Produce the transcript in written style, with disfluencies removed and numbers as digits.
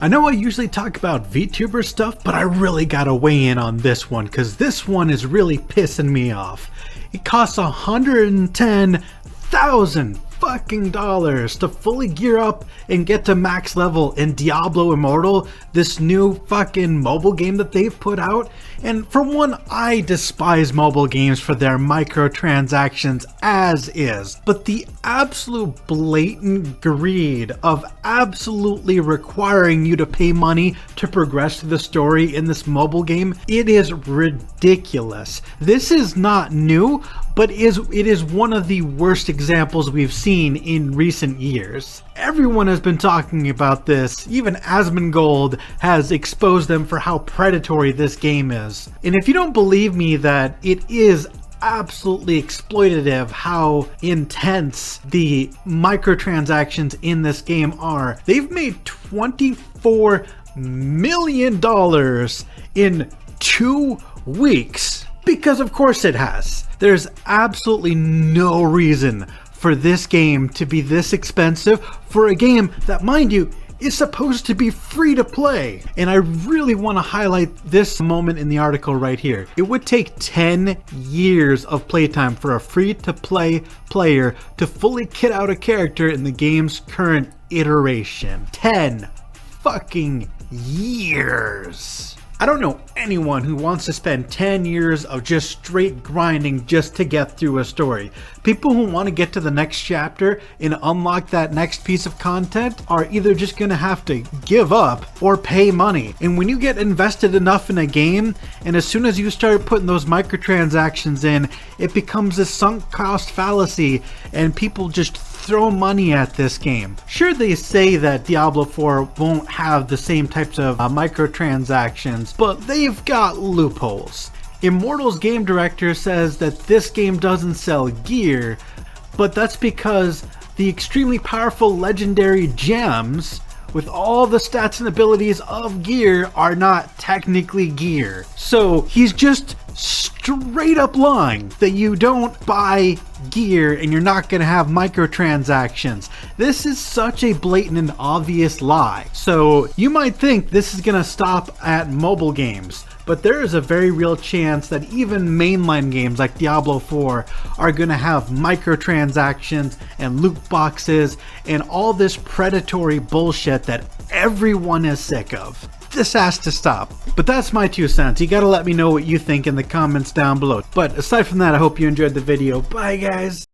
I know I usually talk about VTuber stuff, but I really gotta weigh in on this one because this one is really pissing me off. It costs $110,000 fucking dollars to fully gear up and get to max level in Diablo Immortal, this new fucking mobile game that they've put out. And for one, I despise mobile games for their microtransactions as is, but the absolute blatant greed of absolutely requiring you to pay money to progress through the story in this mobile game, it is ridiculous. This is not new, but it is one of the worst examples we've seen in recent years. Everyone has been talking about this, even Asmongold has exposed them for how predatory this game is. And if you don't believe me that it is absolutely exploitative how intense the microtransactions in this game are, they've made $24 million in 2 weeks. Because of course it has. There's absolutely no reason for this game to be this expensive for a game that, mind you, is supposed to be free to play. And I really want to highlight this moment in the article right here. It would take 10 years of playtime for a free to play player to fully kit out a character in the game's current iteration. 10 fucking years. I don't know anyone who wants to spend 10 years of just straight grinding just to get through a story. People who want to get to the next chapter and unlock that next piece of content are either just going to have to give up or pay money. And when you get invested enough in a game, and as soon as you start putting those microtransactions in, it becomes a sunk cost fallacy and people just throw money at this game. Sure, they say that Diablo 4 won't have the same types of microtransactions, but they've got loopholes. Immortal's game director says that this game doesn't sell gear, but that's because the extremely powerful legendary gems with all the stats and abilities of gear are not technically gear. So he's just straight up lying that you don't buy gear and you're not going to have microtransactions. This is such a blatant and obvious lie. So you might think this is going to stop at mobile games, but there is a very real chance that even mainline games like Diablo 4 are going to have microtransactions and loot boxes and all this predatory bullshit that everyone is sick of. This has to stop. But that's my 2 cents. You gotta let me know what you think in the comments down below. But aside from that, I hope you enjoyed the video. Bye guys!